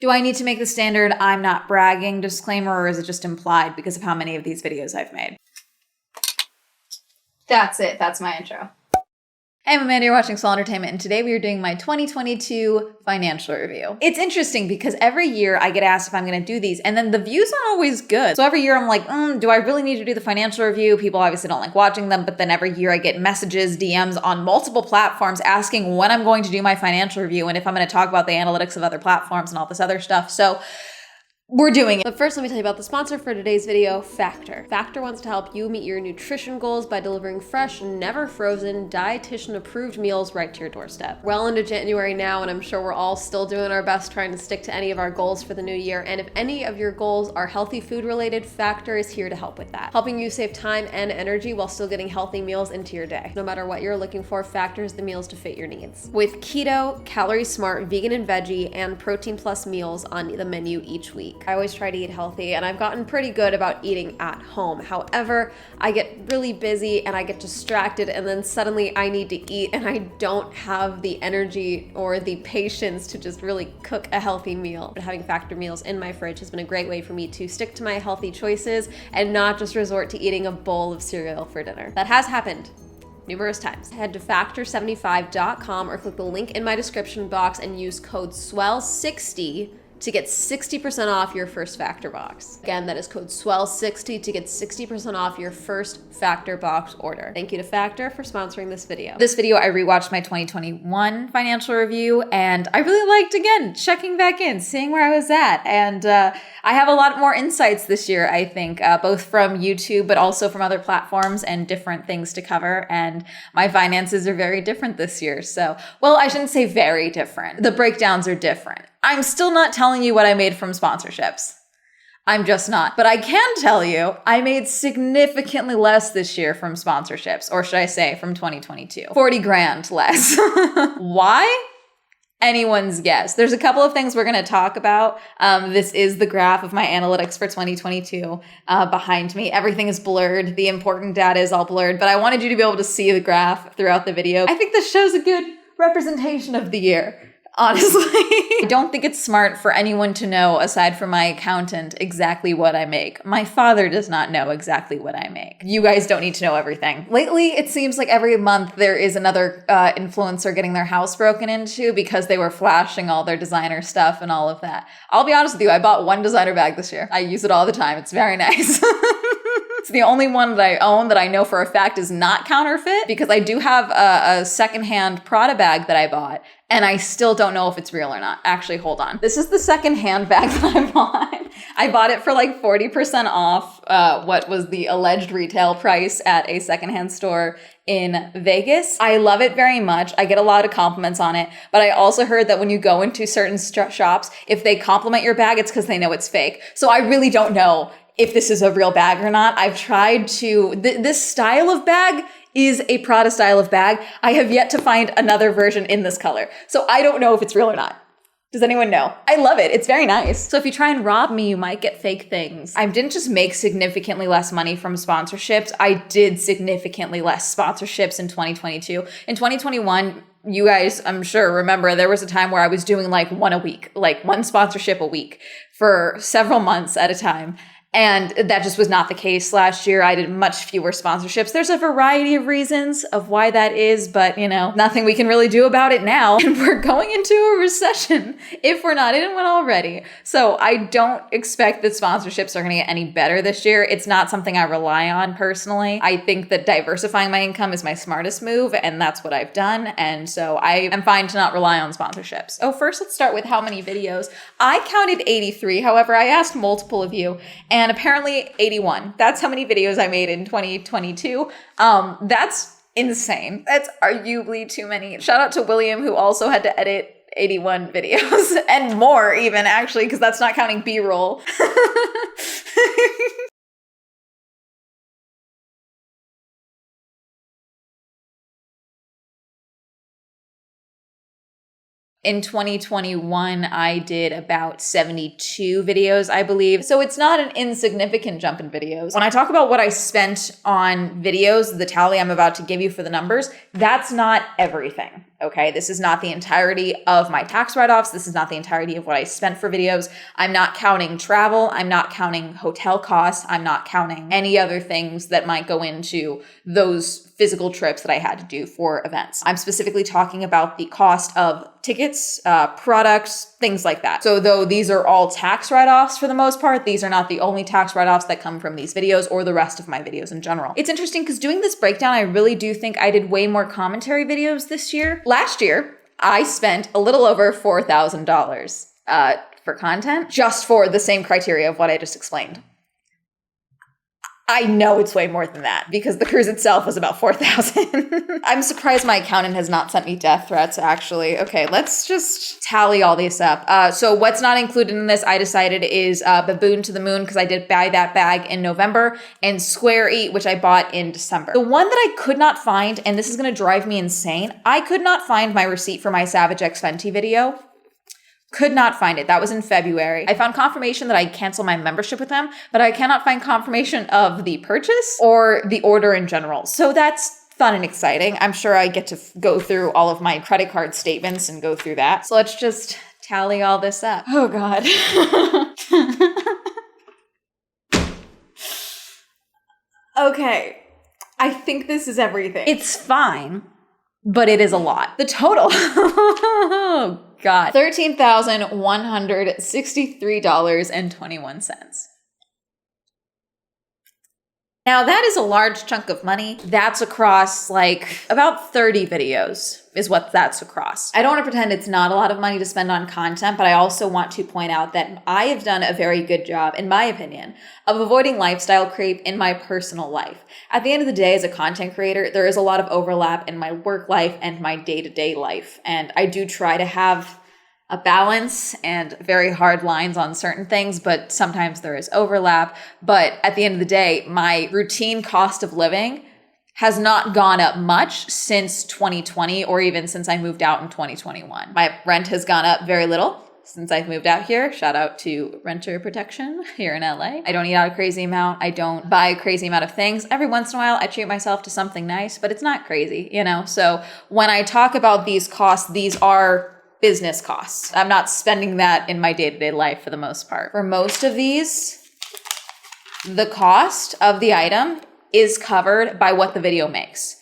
Do I need to make the standard "I'm not bragging" disclaimer, or is it just implied because of how many of these videos I've made? That's it. That's my intro. Hey, I'm Amanda, you're watching Swell Entertainment, and today we are doing my 2022 financial review. It's interesting because every year I get asked if I'm going to do these, and then the views aren't always good. So every year I'm like, do I really need to do the financial review? People obviously don't like watching them, but then every year I get messages, DMs on multiple platforms asking when I'm going to do my financial review and if I'm going to talk about the analytics of other platforms and all this other stuff. So we're doing it. But first, let me tell you about the sponsor for today's video, Factor. Factor wants to help you meet your nutrition goals by delivering fresh, never frozen, dietitian-approved meals right to your doorstep. Well into January now, and I'm sure we're all still doing our best trying to stick to any of our goals for the new year. And if any of your goals are healthy food related, Factor is here to help with that, helping you save time and energy while still getting healthy meals into your day. No matter what you're looking for, Factor is the meals to fit your needs. With keto, calorie smart, vegan and veggie, and protein plus meals on the menu each week. I always try to eat healthy, and I've gotten pretty good about eating at home. However, I get really busy and I get distracted, and then suddenly I need to eat and I don't have the energy or the patience to just really cook a healthy meal. But having Factor meals in my fridge has been a great way for me to stick to my healthy choices and not just resort to eating a bowl of cereal for dinner. That has happened numerous times. Head to factor75.com or click the link in my description box and use code SWELL60 to get 60% off your first Factor box. Again, that is code SWELL60 to get 60% off your first Factor box order. Thank you to Factor for sponsoring this video. This video, I rewatched my 2021 financial review, and I really liked, again, checking back in, seeing where I was at. And I have a lot more insights this year, I think, both from YouTube, but also from other platforms and different things to cover. And my finances are very different this year. So, well, I shouldn't say very different. The breakdowns are different. I'm still not telling you what I made from sponsorships. I'm just not. But I can tell you I made significantly less this year from sponsorships, or should I say from 2022. 40 grand less. Why? Anyone's guess. There's a couple of things we're going to talk about. This is the graph of my analytics for 2022 behind me. Everything is blurred. The important data is all blurred, but I wanted you to be able to see the graph throughout the video. I think this shows a good representation of the year. Honestly, I don't think it's smart for anyone to know, aside from my accountant, exactly what I make. My father does not know exactly what I make. You guys don't need to know everything. Lately, it seems like every month there is another influencer getting their house broken into because they were flashing all their designer stuff and all of that. I'll be honest with you, I bought one designer bag this year. I use it all the time. It's very nice. It's the only one that I own that I know for a fact is not counterfeit, because I do have a secondhand Prada bag that I bought, and I still don't know if it's real or not. Actually, hold on. This is the secondhand bag that I bought. I bought it for like 40% off what was the alleged retail price at a secondhand store in Vegas. I love it very much. I get a lot of compliments on it, but I also heard that when you go into certain shops, if they compliment your bag, it's because they know it's fake. So I really don't know if this is a real bag or not. I've tried to, this style of bag is a Prada style of bag. I have yet to find another version in this color. So I don't know if it's real or not. Does anyone know? I love it. It's very nice. So if you try and rob me, you might get fake things. I didn't just make significantly less money from sponsorships. I did significantly less sponsorships in 2022. In 2021, you guys, I'm sure, remember there was a time where I was doing like one a week, like one sponsorship a week for several months at a time. And that just was not the case last year. I did much fewer sponsorships. There's a variety of reasons of why that is, but you know, nothing we can really do about it now. And we're going into a recession if we're not in one already. So I don't expect that sponsorships are going to get any better this year. It's not something I rely on personally. I think that diversifying my income is my smartest move, and that's what I've done. And so I am fine to not rely on sponsorships. Oh, first let's start with how many videos. I counted 83. However, I asked multiple of you, and apparently 81. That's how many videos I made in 2022. That's insane. That's arguably too many. Shout out to William, who also had to edit 81 videos and more even, actually, because that's not counting B-roll. In 2021, I did about 72 videos, I believe. So it's not an insignificant jump in videos. When I talk about what I spent on videos, the tally I'm about to give you for the numbers, that's not everything. Okay, this is not the entirety of my tax write-offs. This is not the entirety of what I spent for videos. I'm not counting travel. I'm not counting hotel costs. I'm not counting any other things that might go into those physical trips that I had to do for events. I'm specifically talking about the cost of tickets, products, things like that. So though these are all tax write-offs for the most part, these are not the only tax write-offs that come from these videos or the rest of my videos in general. It's interesting because doing this breakdown, I really do think I did way more commentary videos this year. Last year, I spent a little over $4,000 for content just for the same criteria of what I just explained. I know it's way more than that because the cruise itself was about $4,000. I'm surprised my accountant has not sent me death threats, actually. Okay, let's just tally all these up. So what's not included in this, I decided, is Baboon to the Moon because I did buy that bag in November, and Square Eat, which I bought in December. The one that I could not find, and this is going to drive me insane, I could not find my receipt for my Savage X Fenty video. Could not find it. That was in February. I found confirmation that I canceled my membership with them, but I cannot find confirmation of the purchase or the order in general. So that's fun and exciting. I'm sure I get to go through all of my credit card statements and go through that. So let's just tally all this up. Oh God. Okay. I think this is everything. It's fine, but it is a lot. The total. Oh God. $13,163.21. Now that is a large chunk of money. That's across like about 30 videos is what that's across. I don't want to pretend it's not a lot of money to spend on content, but I also want to point out that I have done a very good job, in my opinion, of avoiding lifestyle creep in my personal life. At the end of the day, as a content creator, there is a lot of overlap in my work life and my day-to-day life. And I do try to have a balance and very hard lines on certain things, but sometimes there is overlap. But at the end of the day, my routine cost of living has not gone up much since 2020 or even since I moved out in 2021. My rent has gone up very little since I've moved out here. Shout out to renter protection here in LA. I don't eat out a crazy amount. I don't buy a crazy amount of things. Every once in a while, I treat myself to something nice, but it's not crazy, you know? So when I talk about these costs, these are business costs. I'm not spending that in my day-to-day life for the most part. For most of these, the cost of the item is covered by what the video makes.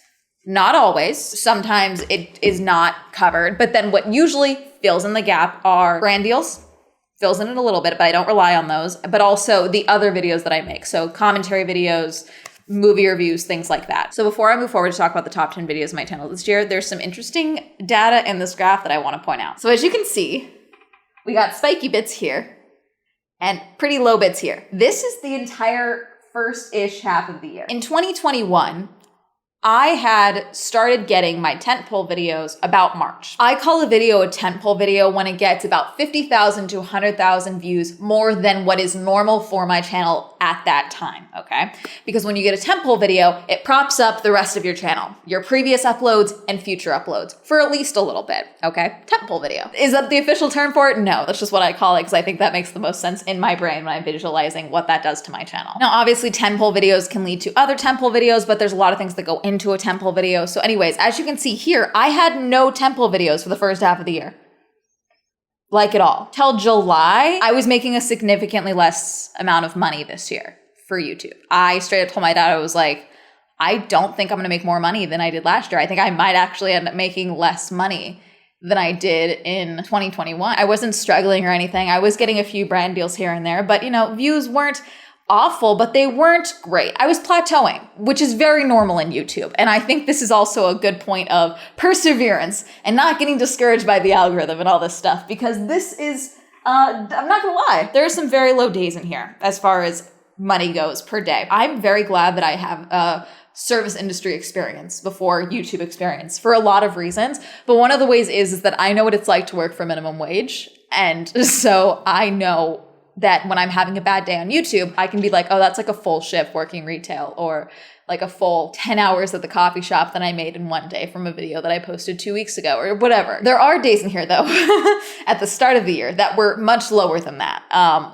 Not always. Sometimes it is not covered, but then what usually fills in the gap are brand deals, fills in it a little bit, but I don't rely on those, but also the other videos that I make. So commentary videos, movie reviews, things like that. So before I move forward to talk about the top 10 videos on my channel this year, there's some interesting data in this graph that I want to point out. So as you can see, we got spiky bits here and pretty low bits here. This is the entire first-ish half of the year. In 2021, I had started getting my tentpole videos about March. I call a video a tentpole video when it gets about 50,000 to 100,000 views more than what is normal for my channel at that time, okay? Because when you get a tentpole video, it props up the rest of your channel, your previous uploads and future uploads for at least a little bit, okay? Tentpole video. Is that the official term for it? No, that's just what I call it because I think that makes the most sense in my brain when I'm visualizing what that does to my channel. Now, obviously, tentpole videos can lead to other tentpole videos, but there's a lot of things that go into a tentpole video. So anyways, as you can see here, I had no tentpole videos for the first half of the year. Like at all. Till July, I was making a significantly less amount of money this year for YouTube. I straight up told my dad, I was like, I don't think I'm gonna make more money than I did last year. I think I might actually end up making less money than I did in 2021. I wasn't struggling or anything. I was getting a few brand deals here and there, but you know, views weren't awful, but they weren't great. I was plateauing, which is very normal in YouTube. And I think this is also a good point of perseverance and not getting discouraged by the algorithm and all this stuff, because this is, I'm not gonna lie, there are some very low days in here as far as money goes per day. I'm very glad that I have a service industry experience before YouTube experience for a lot of reasons. But one of the ways is that I know what it's like to work for minimum wage. And so I know that when I'm having a bad day on YouTube, I can be like, oh, that's like a full shift working retail, or like a full 10 hours at the coffee shop that I made in one day from a video that I posted 2 weeks ago or whatever. There are days in here though, at the start of the year that were much lower than that.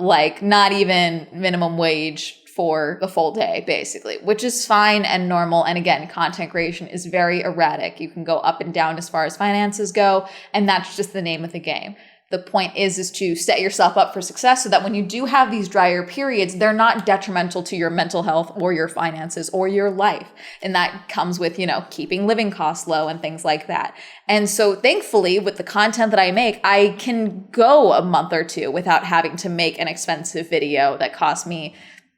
Like not even minimum wage for the full day, basically, which is fine and normal. And again, content creation is very erratic. You can go up and down as far as finances go, and that's just the name of the game. The point is to set yourself up for success so that when you do have these drier periods, they're not detrimental to your mental health or your finances or your life. And that comes with, keeping living costs low and things like that. And so thankfully, with the content that I make, I can go a month or two without having to make an expensive video that costs me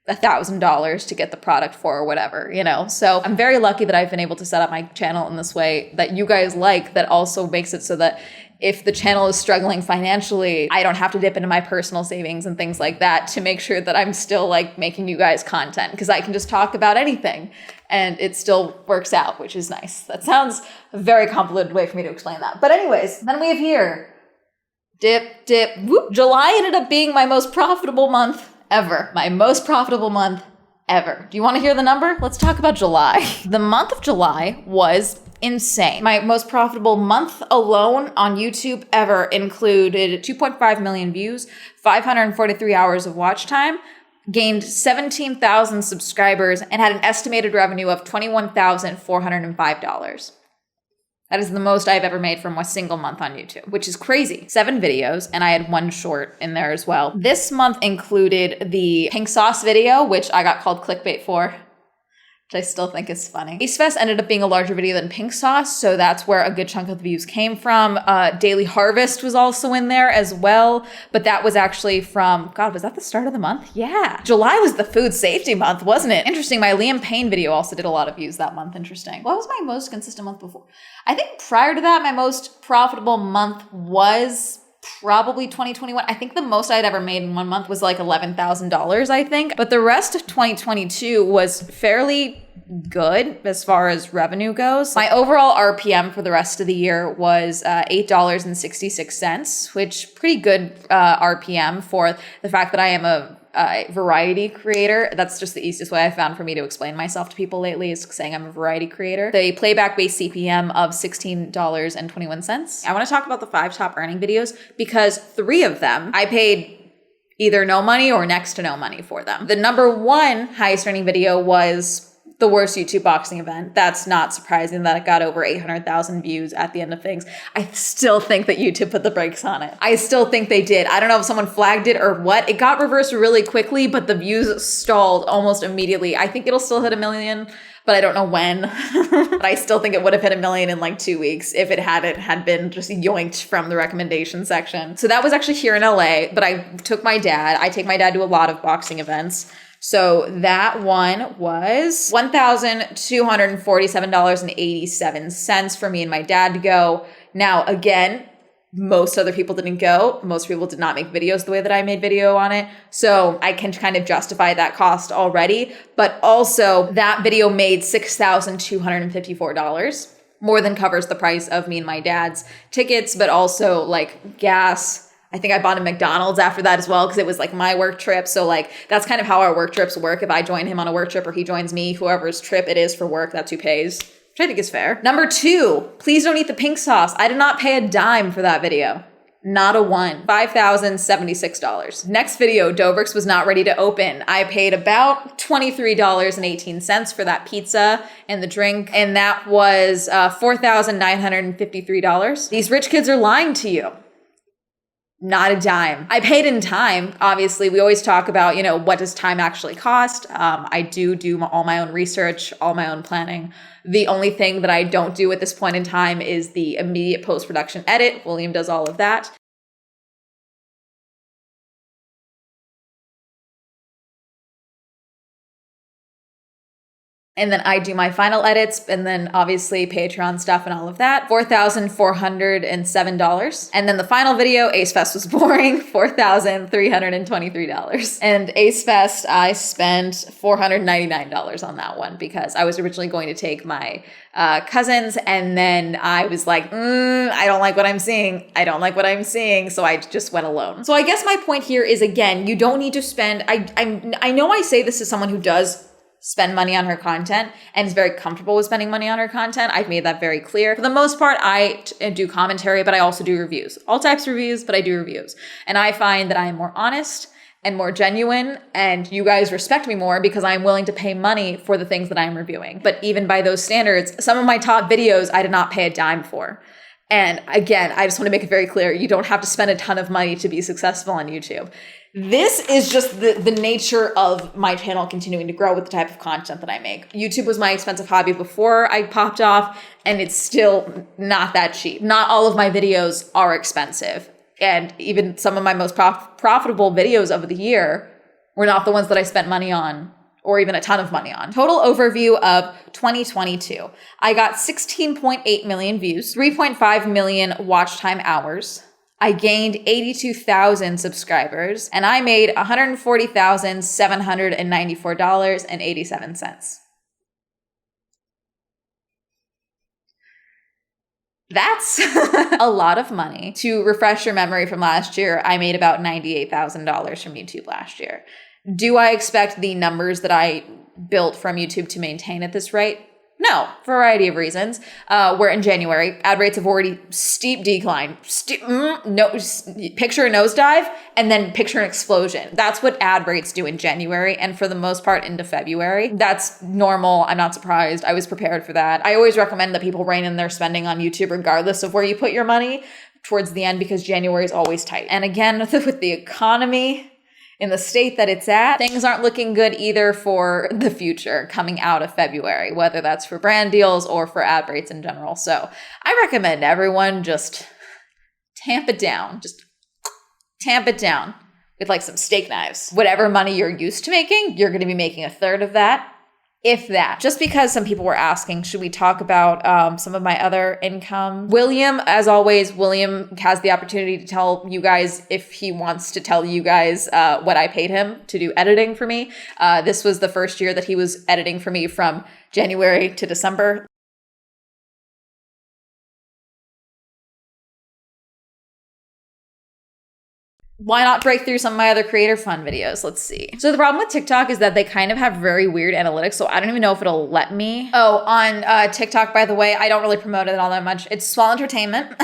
$1,000 to get the product for or whatever, So I'm very lucky that I've been able to set up my channel in this way that you guys like, that also makes it so that if the channel is struggling financially, I don't have to dip into my personal savings and things like that to make sure that I'm still making you guys content, because I can just talk about anything and it still works out, which is nice. That sounds a very convoluted way for me to explain that. But anyways, then we have here, dip, whoop. July ended up being my most profitable month ever. My most profitable month ever. Do you want to hear the number? Let's talk about July. The month of July was insane. My most profitable month alone on YouTube ever included 2.5 million views, 543 hours of watch time, gained 17,000 subscribers, and had an estimated revenue of $21,405. That is the most I've ever made from a single month on YouTube, which is crazy. 7 videos, and I had 1 short in there as well. This month included the pink sauce video, which I got called clickbait for, which I still think is funny. Ace Fest ended up being a larger video than Pink Sauce, so that's where a good chunk of the views came from. Daily Harvest was also in there as well, but that was actually from, God, was that the start of the month? Yeah. July was the food safety month, wasn't it? Interesting, my Liam Payne video also did a lot of views that month. Interesting. What was my most consistent month before? I think prior to that, my most profitable month was probably 2021. I think the most I'd ever made in one month was $11,000, I think. But the rest of 2022 was fairly good as far as revenue goes. My overall RPM for the rest of the year was $8.66, which pretty good RPM for the fact that I am a variety creator. That's just the easiest way I found for me to explain myself to people lately, is saying I'm a variety creator. The playback-based CPM of $16.21. I want to talk about the 5 top earning videos because 3 of them I paid either no money or next to no money for them. The number 1 highest earning video was the worst YouTube boxing event. That's not surprising that it got over 800,000 views at the end of things. I still think that YouTube put the brakes on it. I still think they did. I don't know if someone flagged it or what. It got reversed really quickly, but the views stalled almost immediately. I think it'll still hit 1 million, but I don't know when. But I still think it would have hit 1 million in 2 weeks if it had been just yoinked from the recommendation section. So that was actually here in LA, but I took my dad. I take my dad to a lot of boxing events. So that one was $1,247.87 for me and my dad to go. Now, again, most other people didn't go. Most people did not make videos the way that I made video on it. So I can kind of justify that cost already. But also that video made $6,254, more than covers the price of me and my dad's tickets, but also gas. I think I bought a McDonald's after that as well because it was my work trip. So that's kind of how our work trips work. If I join him on a work trip or he joins me, whoever's trip it is for work, that's who pays, which I think is fair. Number 2, please don't eat the pink sauce. I did not pay a dime for that video. Not a one. $5,076. Next video, Dobrik's was not ready to open. I paid about $23.18 for that pizza and the drink, and that was $4,953. These rich kids are lying to you. Not a dime. I paid in time. Obviously, we always talk about, what does time actually cost? I do all my own research, all my own planning. The only thing that I don't do at this point in time is the immediate post-production edit. William does all of that. And then I do my final edits, and then obviously Patreon stuff and all of that. $4,407. And then the final video, Ace Fest was boring, $4,323. And Ace Fest, I spent $499 on that one because I was originally going to take my cousins, and then I was like, I don't like what I'm seeing. I don't like what I'm seeing. So I just went alone. So I guess my point here is, again, you don't need to spend, I know I say this as someone who does spend money on her content and is very comfortable with spending money on her content. I've made that very clear. For the most part, I do commentary, but I also do reviews. All types of reviews, but I do reviews. And I find that I am more honest and more genuine, and you guys respect me more because I'm willing to pay money for the things that I'm reviewing. But even by those standards, some of my top videos I did not pay a dime for. And again, I just want to make it very clear, you don't have to spend a ton of money to be successful on YouTube. This is just the nature of my channel continuing to grow with the type of content that I make. YouTube was my expensive hobby before I popped off, and it's still not that cheap. Not all of my videos are expensive. And even some of my most profitable videos of the year were not the ones that I spent money on, or even a ton of money on. Total overview of 2022. I got 16.8 million views, 3.5 million watch time hours. I gained 82,000 subscribers, and I made $140,794.87. That's a lot of money. To refresh your memory from last year, I made about $98,000 from YouTube last year. Do I expect the numbers that I built from YouTube to maintain at this rate? No, for a variety of reasons. We're in January. Ad rates have already steep decline. Picture a nosedive and then picture an explosion. That's what ad rates do in January, and for the most part into February. That's normal. I'm not surprised. I was prepared for that. I always recommend that people rein in their spending on YouTube regardless of where you put your money towards the end, because January is always tight. And again, with the economy in the state that it's at, things aren't looking good either for the future coming out of February, whether that's for brand deals or for ad rates in general. So I recommend everyone just tamp it down. Just tamp it down with like some steak knives. Whatever money you're used to making, you're going to be making a third of that, if that. Just because some people were asking, should we talk about some of my other income? William, as always, William has the opportunity to tell you guys if he wants to tell you guys what I paid him to do editing for me. This was the first year that he was editing for me from January to December. Why not break through some of my other creator fun videos? Let's see. So the problem with TikTok is that they kind of have very weird analytics, so I don't even know if it'll let me. Oh, on TikTok, by the way, I don't really promote it all that much. It's Swell Entertainment.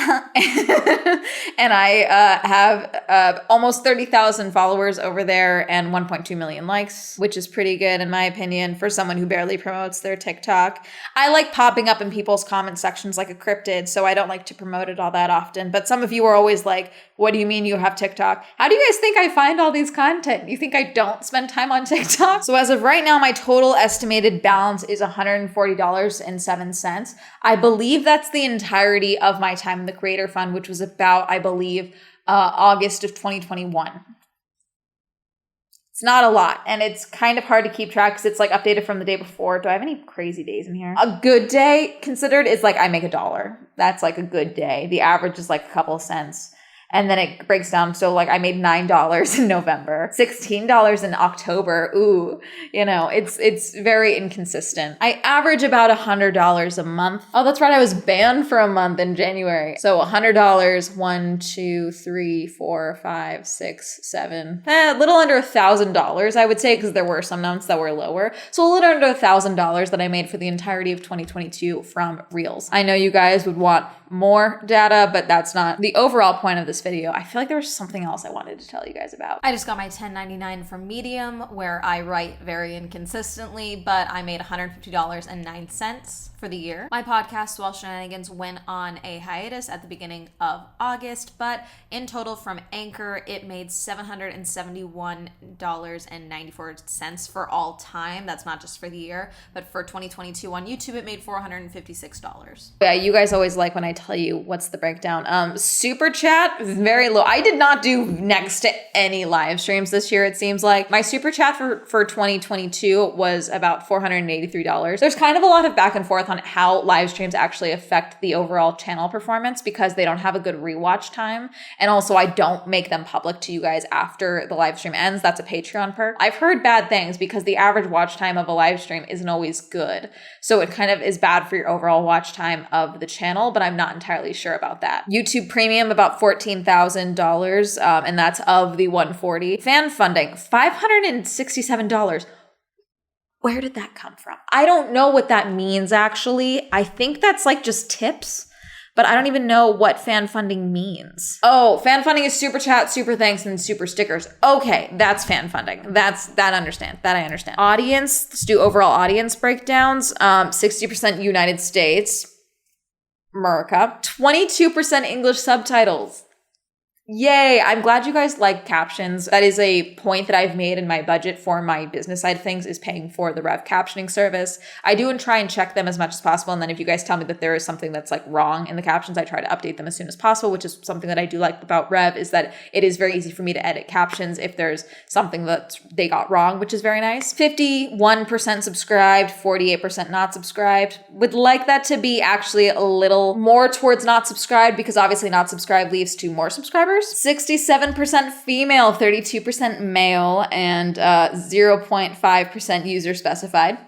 And I have almost 30,000 followers over there and 1.2 million likes, which is pretty good in my opinion for someone who barely promotes their TikTok. I like popping up in people's comment sections like a cryptid, so I don't like to promote it all that often. But some of you are always like, what do you mean you have TikTok? How do you guys think I find all these content? You think I don't spend time on TikTok? So as of right now, my total estimated balance is $140.07. I believe that's the entirety of my time in the Creator Fund, which was about, I believe, August of 2021. It's not a lot, and it's kind of hard to keep track because it's like updated from the day before. Do I have any crazy days in here? A good day considered is like I make $1. That's like a good day. The average is like a couple of cents. And then it breaks down. So like I made $9 in November, $16 in October. Ooh, you know, it's very inconsistent. I average about $100 a month. Oh, that's right. I was banned for a month in January. So $100, 1, 2, 3, 4, 5, 6, 7, a little under $1,000, I would say, because there were some months that were lower. So a little under $1,000 that I made for the entirety of 2022 from Reels. I know you guys would want more data, but that's not the overall point of this video. I feel like there was something else I wanted to tell you guys about. I just got my 1099 from Medium, where I write very inconsistently, but I made $150.09 for the year. My podcast, Swell Shenanigans, went on a hiatus at the beginning of August, but in total from Anchor, it made $771.94 for all time. That's not just for the year, but for 2022 on YouTube, it made $456. Yeah, you guys always like when I tell you what's the breakdown. Super chat, very low. I did not do next to any live streams this year, it seems like. My super chat for 2022 was about $483. There's kind of a lot of back and forth on how live streams actually affect the overall channel performance because they don't have a good rewatch time. And also I don't make them public to you guys after the live stream ends. That's a Patreon perk. I've heard bad things because the average watch time of a live stream isn't always good. So it kind of is bad for your overall watch time of the channel, but I'm not entirely sure about that. YouTube Premium, about $14,000, and that's of the 140. Fan funding, $567. Where did that come from? I don't know what that means, actually. I think that's like just tips, but I don't even know what fan funding means. Oh, fan funding is super chat, super thanks, and super stickers. Okay, that's fan funding. That I understand. Audience, let's do overall audience breakdowns. 60% United States, America. 22% English subtitles. Yay, I'm glad you guys like captions. That is a point that I've made in my budget for my business side of things, is paying for the Rev captioning service. I do and try and check them as much as possible. And then if you guys tell me that there is something that's like wrong in the captions, I try to update them as soon as possible, which is something that I do like about Rev, is that it is very easy for me to edit captions if there's something that they got wrong, which is very nice. 51% subscribed, 48% not subscribed. Would like that to be actually a little more towards not subscribed, because obviously not subscribed leads to more subscribers. 67% female, 32% male, and 0.5% user specified.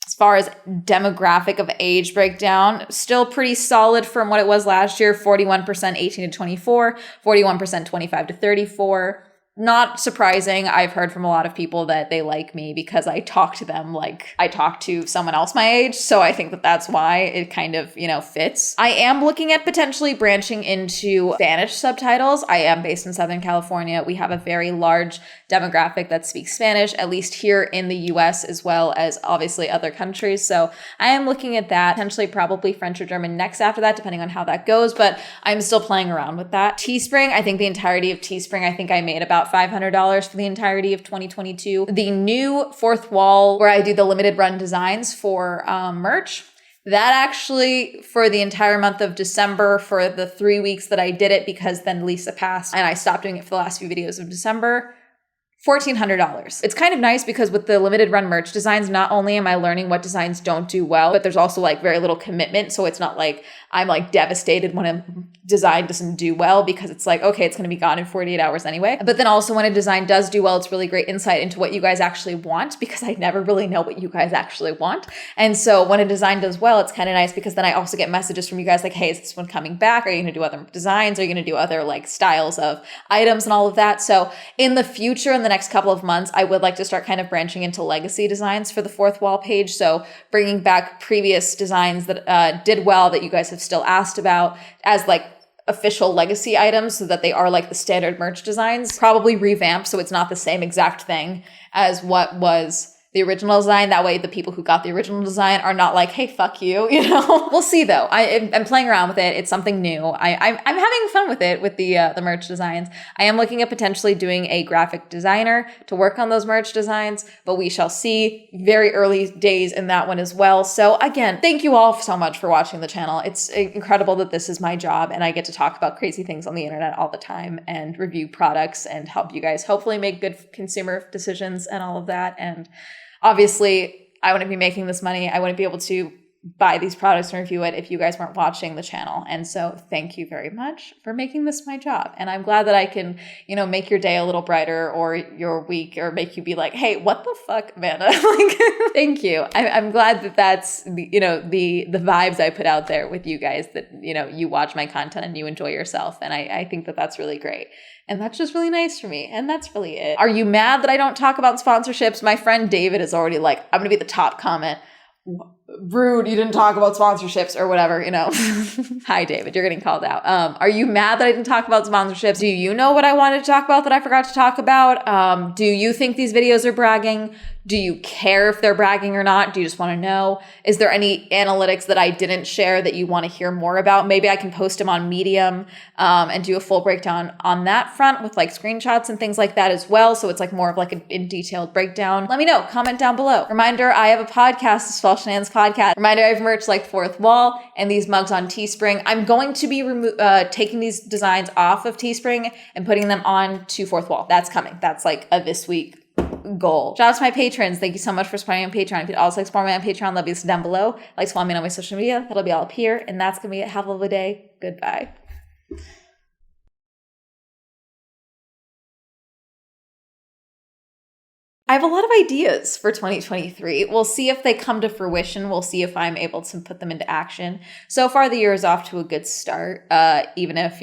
As far as demographic of age breakdown, still pretty solid from what it was last year. 41% 18 to 24, 41% 25 to 34. Not surprising. I've heard from a lot of people that they like me because I talk to them like I talk to someone else my age. So I think that that's why it kind of, fits. I am looking at potentially branching into Spanish subtitles. I am based in Southern California. We have a very large demographic that speaks Spanish, at least here in the US, as well as obviously other countries. So I am looking at that, potentially probably French or German next after that, depending on how that goes. But I'm still playing around with that. Teespring, I think the entirety of Teespring, I think I made about $500 for the entirety of 2022. The new fourth wall where I do the limited run designs for merch, that actually for the entire month of December, for the 3 weeks that I did it, because then Lisa passed and I stopped doing it for the last few videos of December, $1,400. It's kind of nice because with the limited run merch designs, not only am I learning what designs don't do well, but there's also like very little commitment. So it's not like I'm like devastated when a design doesn't do well, because it's like, okay, it's going to be gone in 48 hours anyway. But then also when a design does do well, it's really great insight into what you guys actually want, because I never really know what you guys actually want. And so when a design does well, it's kind of nice because then I also get messages from you guys like, hey, is this one coming back? Are you going to do other designs? Are you going to do other like styles of items and all of that? So in the future, in the next couple of months, I would like to start kind of branching into legacy designs for the fourth wall page. So bringing back previous designs that did well that you guys have still asked about as like official legacy items, so that they are like the standard merch designs, probably revamped so it's not the same exact thing as what was the original design. That way the people who got the original design are not like, hey, fuck you, We'll see though. I'm playing around with it. It's something new. I'm having fun with it, with the merch designs. I am looking at potentially doing a graphic designer to work on those merch designs, but we shall see. Very early days in that one as well. So again, thank you all so much for watching the channel. It's incredible that this is my job and I get to talk about crazy things on the internet all the time and review products and help you guys hopefully make good consumer decisions and all of that. And obviously, I wouldn't be making this money. I wouldn't be able to buy these products and review it if you guys weren't watching the channel. And so thank you very much for making this my job. And I'm glad that I can, make your day a little brighter or your week, or make you be like, hey, what the fuck, Amanda? Like, thank you. I'm glad that that's, the vibes I put out there with you guys, that, you watch my content and you enjoy yourself. And I think that that's really great. And that's just really nice for me. And that's really it. Are you mad that I don't talk about sponsorships? My friend David is already like, I'm going to be the top comment. Rude, you didn't talk about sponsorships or whatever, Hi, David, you're getting called out. Are you mad that I didn't talk about sponsorships? Do you know what I wanted to talk about that I forgot to talk about? Do you think these videos are bragging? Do you care if they're bragging or not? Do you just want to know? Is there any analytics that I didn't share that you want to hear more about? Maybe I can post them on Medium and do a full breakdown on that front with like screenshots and things like that as well. So it's like more of like a detailed breakdown. Let me know. Comment down below. Reminder, I have a podcast, the Swell Shenanigans Podcast. Reminder, I have merch like Fourth Wall and these mugs on Teespring. I'm going to be taking these designs off of Teespring and putting them on to Fourth Wall. That's coming. That's like a this week goal. Shout out to my patrons. Thank you so much for supporting me on Patreon. If you'd also like to support me on Patreon, let me know down below. Like to follow me on my social media. That'll be all up here. And that's going to be it. Have a lovely day. Goodbye. I have a lot of ideas for 2023. We'll see if they come to fruition. We'll see if I'm able to put them into action. So far, the year is off to a good start. Even if,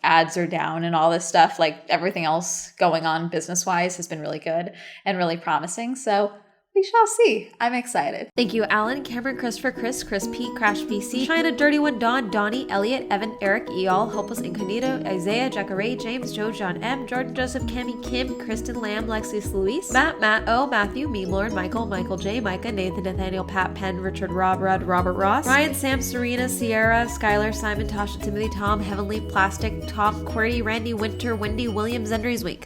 ads are down and all this stuff, like everything else going on business-wise has been really good and really promising. So We shall see. I'm excited. Thank you, Alan, Cameron, Christopher, Chris, P, Crash PC, China, Dirty One, Don, Donnie, Elliot, Evan, Eric, Eol, Hopeless Incognito, Isaiah, Jacare, James, Joe, John M, Jordan, Joseph, Cami, Kim, Kristen, Lamb, Lexis, Luis, Matt O, Matthew, Meme Lord, Michael J, Micah, Nathan, Nathaniel, Pat, Penn, Richard, Rob, Rudd, Robert Ross, Ryan, Sam, Serena, Sierra, Skylar, Simon, Tasha, Timothy, Tom, Heavenly, Plastic, Tom, Qwerty, Randy, Winter, Wendy, Williams, Endry's Week.